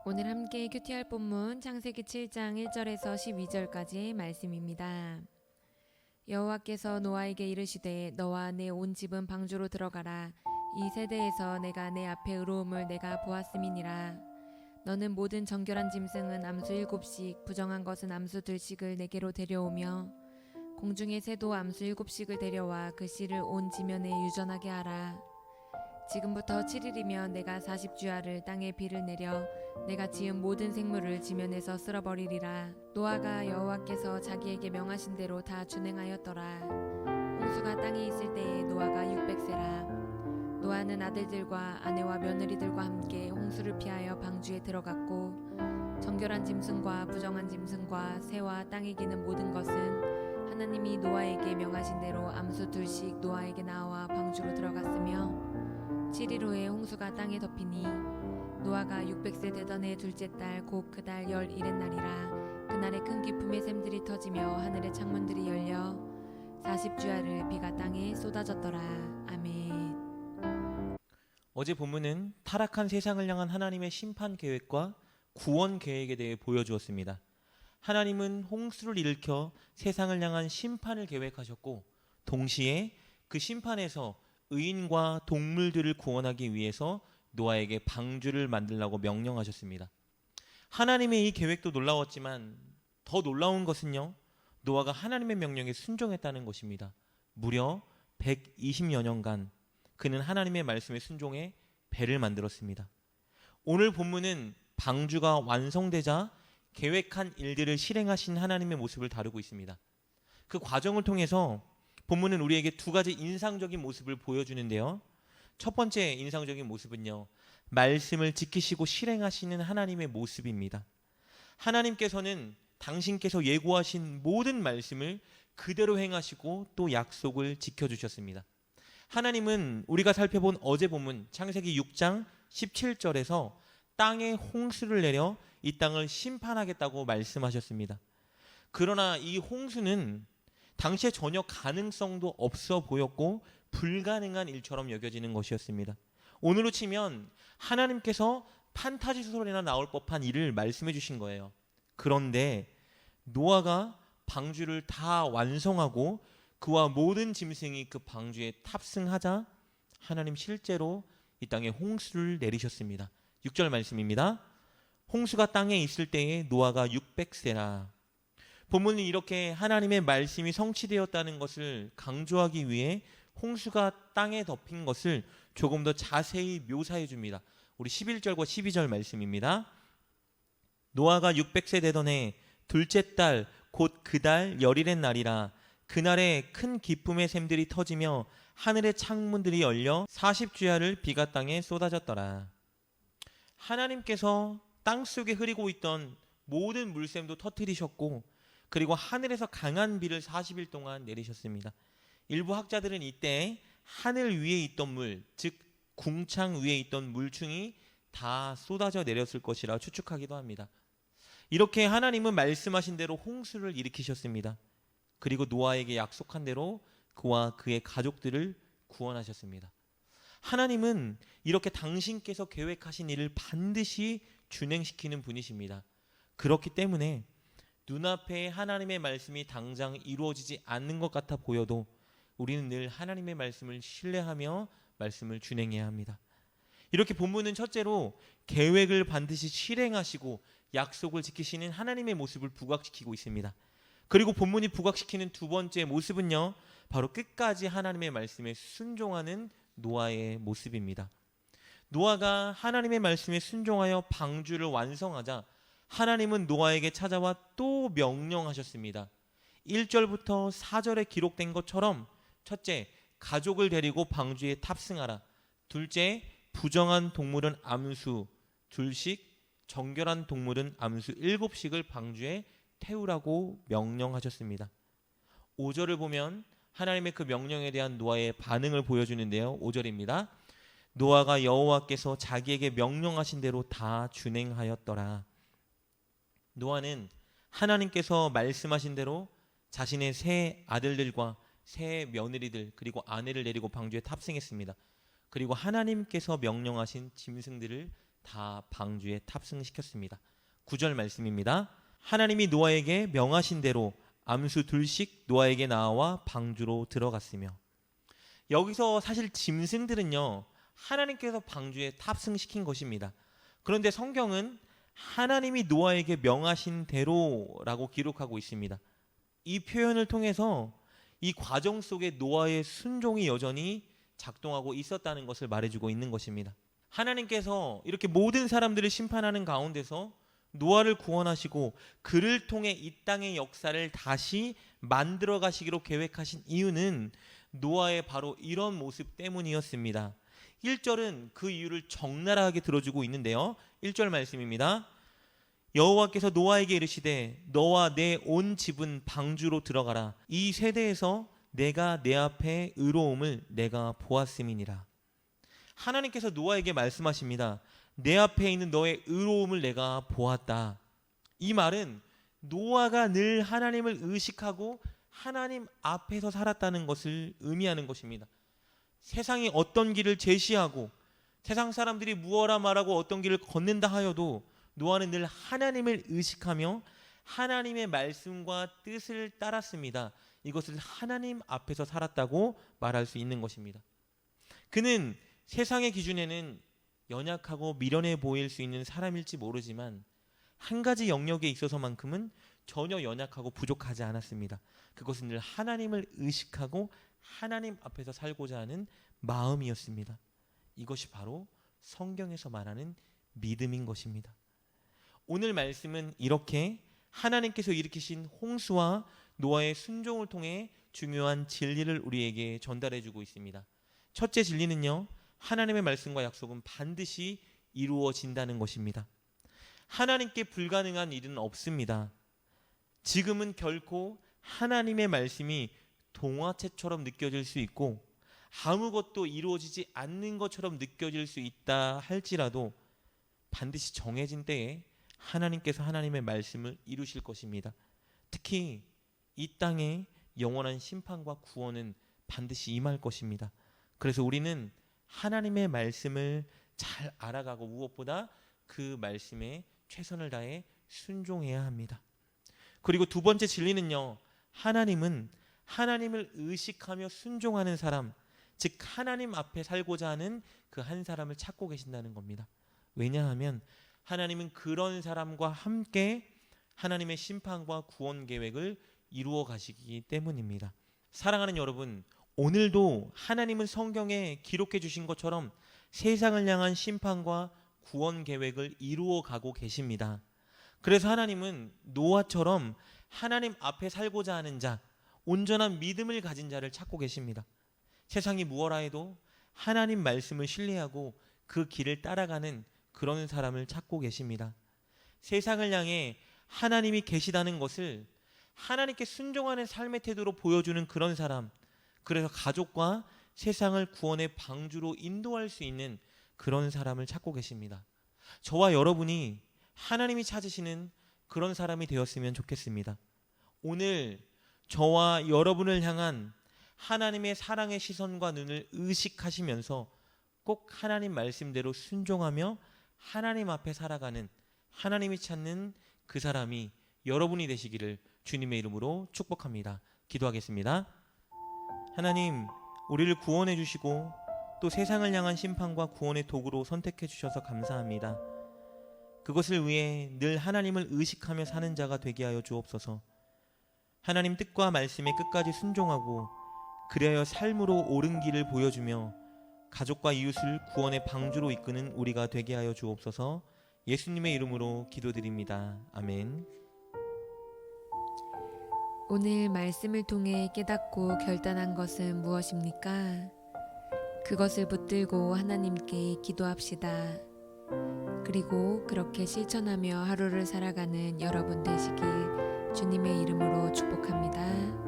오늘 함께 큐티할 본문 창세기 7장 1절에서 12절까지의 말씀입니다. 여호와께서 노아에게 이르시되 너와 내 온 집은 방주로 들어가라. 이 세대에서 내가 내 앞에 의로움을 내가 보았음이니라. 너는 모든 정결한 짐승은 암수 7씩 부정한 것은 암수 2씩을 내게로 데려오며 공중의 새도 암수 7씩을 데려와 그 씨를 온 지면에 유전하게 하라. 지금부터 7일이면 내가 40주야를 땅에 비를 내려 내가 지은 모든 생물을 지면에서 쓸어버리리라. 노아가 여호와께서 자기에게 명하신 대로 다 준행하였더라. 홍수가 땅에 있을 때에 노아가 600세라. 노아는 아들들과 아내와 며느리들과 함께 홍수를 피하여 방주에 들어갔고 정결한 짐승과 부정한 짐승과 새와 땅에 기는 모든 것은 하나님이 노아에게 명하신 대로 암수 2씩 노아에게 나와 방주로 들어갔으며 7일 후에 홍수가 땅에 덮이니 노아가 600세 되던 해 둘째 달 곧 그 달 11의 날이라. 그날에 큰 기품의 샘들이 터지며 하늘의 창문들이 열려 40주야를 비가 땅에 쏟아졌더라. 아멘. 어제 본문은 타락한 세상을 향한 하나님의 심판 계획과 구원 계획에 대해 보여주었습니다. 하나님은 홍수를 일으켜 세상을 향한 심판을 계획하셨고 동시에 그 심판에서 의인과 동물들을 구원하기 위해서 노아에게 방주를 만들라고 명령하셨습니다. 하나님의 이 계획도 놀라웠지만 더 놀라운 것은요, 노아가 하나님의 명령에 순종했다는 것입니다. 무려 120여 년간 그는 하나님의 말씀에 순종해 배를 만들었습니다. 오늘 본문은 방주가 완성되자 계획한 일들을 실행하신 하나님의 모습을 다루고 있습니다. 그 과정을 통해서 본문은 우리에게 두 가지 인상적인 모습을 보여주는데요. 첫 번째 인상적인 모습은요, 말씀을 지키시고 실행하시는 하나님의 모습입니다. 하나님께서는 당신께서 예고하신 모든 말씀을 그대로 행하시고 또 약속을 지켜주셨습니다. 하나님은 우리가 살펴본 어제 본문 창세기 6장 17절에서 땅에 홍수를 내려 이 땅을 심판하겠다고 말씀하셨습니다. 그러나 이 홍수는 당시에 전혀 가능성도 없어 보였고 불가능한 일처럼 여겨지는 것이었습니다. 오늘로 치면 하나님께서 판타지 소설이나 나올 법한 일을 말씀해 주신 거예요. 그런데 노아가 방주를 다 완성하고 그와 모든 짐승이 그 방주에 탑승하자 하나님 실제로 이 땅에 홍수를 내리셨습니다. 6절 말씀입니다. 홍수가 땅에 있을 때에 노아가 600세라. 본문은 이렇게 하나님의 말씀이 성취되었다는 것을 강조하기 위해 홍수가 땅에 덮인 것을 조금 더 자세히 묘사해 줍니다. 우리 11절과 12절 말씀입니다. 노아가 600세 되던 해 둘째 달 곧 그 달 열일의 날이라. 그날에 큰 기쁨의 샘들이 터지며 하늘의 창문들이 열려 40주야를 비가 땅에 쏟아졌더라. 하나님께서 땅속에 흐르고 있던 모든 물샘도 터뜨리셨고 그리고 하늘에서 강한 비를 40일 동안 내리셨습니다. 일부 학자들은 이때 하늘 위에 있던 물, 즉 궁창 위에 있던 물충이 다 쏟아져 내렸을 것이라 추측하기도 합니다. 이렇게 하나님은 말씀하신 대로 홍수를 일으키셨습니다. 그리고 노아에게 약속한 대로 그와 그의 가족들을 구원하셨습니다. 하나님은 이렇게 당신께서 계획하신 일을 반드시 준행시키는 분이십니다. 그렇기 때문에 눈앞에 하나님의 말씀이 당장 이루어지지 않는 것 같아 보여도 우리는 늘 하나님의 말씀을 신뢰하며 말씀을 준행해야 합니다. 이렇게 본문은 첫째로 계획을 반드시 실행하시고 약속을 지키시는 하나님의 모습을 부각시키고 있습니다. 그리고 본문이 부각시키는 두 번째 모습은요, 바로 끝까지 하나님의 말씀에 순종하는 노아의 모습입니다. 노아가 하나님의 말씀에 순종하여 방주를 완성하자 하나님은 노아에게 찾아와 또 명령하셨습니다. 1절부터 4절에 기록된 것처럼 첫째, 가족을 데리고 방주에 탑승하라. 둘째, 부정한 동물은 암수 2씩, 정결한 동물은 암수 7씩을 방주에 태우라고 명령하셨습니다. 5절을 보면 하나님의 그 명령에 대한 노아의 반응을 보여주는데요. 5절입니다. 노아가 여호와께서 자기에게 명령하신 대로 다 준행하였더라. 노아는 하나님께서 말씀하신 대로 자신의 세 아들들과 세 며느리들 그리고 아내를 데리고 방주에 탑승했습니다. 그리고 하나님께서 명령하신 짐승들을 다 방주에 탑승시켰습니다. 9절 말씀입니다. 하나님이 노아에게 명하신 대로 암수 둘씩 노아에게 나와 방주로 들어갔으며. 여기서 사실 짐승들은요, 하나님께서 방주에 탑승시킨 것입니다. 그런데 성경은 하나님이 노아에게 명하신 대로라고 기록하고 있습니다. 이 표현을 통해서 이 과정 속에 노아의 순종이 여전히 작동하고 있었다는 것을 말해주고 있는 것입니다. 하나님께서 이렇게 모든 사람들을 심판하는 가운데서 노아를 구원하시고 그를 통해 이 땅의 역사를 다시 만들어 가시기로 계획하신 이유는 노아의 바로 이런 모습 때문이었습니다. 1절은 그 이유를 적나라하게 들어주고 있는데요. 1절 말씀입니다. 여호와께서 노아에게 이르시되 너와 내 온 집은 방주로 들어가라. 이 세대에서 내가 내 앞에 의로움을 내가 보았음이니라. 하나님께서 노아에게 말씀하십니다. 내 앞에 있는 너의 의로움을 내가 보았다. 이 말은 노아가 늘 하나님을 의식하고 하나님 앞에서 살았다는 것을 의미하는 것입니다. 세상이 어떤 길을 제시하고 세상 사람들이 무엇라 말하고 어떤 길을 걷는다 하여도 노아는 늘 하나님을 의식하며 하나님의 말씀과 뜻을 따랐습니다. 이것을 하나님 앞에서 살았다고 말할 수 있는 것입니다. 그는 세상의 기준에는 연약하고 미련해 보일 수 있는 사람일지 모르지만 한 가지 영역에 있어서만큼은 전혀 연약하고 부족하지 않았습니다. 그것은 늘 하나님을 의식하고 하나님 앞에서 살고자 하는 마음이었습니다. 이것이 바로 성경에서 말하는 믿음인 것입니다. 오늘 말씀은 이렇게 하나님께서 일으키신 홍수와 노아의 순종을 통해 중요한 진리를 우리에게 전달해 주고 있습니다. 첫째 진리는요, 하나님의 말씀과 약속은 반드시 이루어진다는 것입니다. 하나님께 불가능한 일은 없습니다. 지금은 결코 하나님의 말씀이 동화책처럼 느껴질 수 있고 아무것도 이루어지지 않는 것처럼 느껴질 수 있다 할지라도 반드시 정해진 때에 하나님께서 하나님의 말씀을 이루실 것입니다. 특히 이 땅에 영원한 심판과 구원은 반드시 임할 것입니다. 그래서 우리는 하나님의 말씀을 잘 알아가고 무엇보다 그 말씀에 최선을 다해 순종해야 합니다. 그리고 두 번째 진리는요, 하나님은 하나님을 의식하며 순종하는 사람, 즉 하나님 앞에 살고자 하는 그 한 사람을 찾고 계신다는 겁니다. 왜냐하면 하나님은 그런 사람과 함께 하나님의 심판과 구원 계획을 이루어 가시기 때문입니다. 사랑하는 여러분, 오늘도 하나님은 성경에 기록해 주신 것처럼 세상을 향한 심판과 구원 계획을 이루어 가고 계십니다. 그래서 하나님은 노아처럼 하나님 앞에 살고자 하는 자, 온전한 믿음을 가진 자를 찾고 계십니다. 세상이 무엇라 해도 하나님 말씀을 신뢰하고 그 길을 따라가는 그런 사람을 찾고 계십니다. 세상을 향해 하나님이 계시다는 것을 하나님께 순종하는 삶의 태도로 보여주는 그런 사람, 그래서 가족과 세상을 구원의 방주로 인도할 수 있는 그런 사람을 찾고 계십니다. 저와 여러분이 하나님이 찾으시는 그런 사람이 되었으면 좋겠습니다. 오늘 저와 여러분을 향한 하나님의 사랑의 시선과 눈을 의식하시면서 꼭 하나님 말씀대로 순종하며 하나님 앞에 살아가는, 하나님이 찾는 그 사람이 여러분이 되시기를 주님의 이름으로 축복합니다. 기도하겠습니다. 하나님, 우리를 구원해 주시고 또 세상을 향한 심판과 구원의 도구로 선택해 주셔서 감사합니다. 그것을 위해 늘 하나님을 의식하며 사는 자가 되게 하여 주옵소서. 하나님 뜻과 말씀에 끝까지 순종하고 그리하여 삶으로 옳은 길을 보여주며 가족과 이웃을 구원의 방주로 이끄는 우리가 되게 하여 주옵소서. 예수님의 이름으로 기도드립니다. 아멘. 오늘 말씀을 통해 깨닫고 결단한 것은 무엇입니까? 그것을 붙들고 하나님께 기도합시다. 그리고 그렇게 실천하며 하루를 살아가는 여러분 되시길 주님의 이름으로 축복합니다.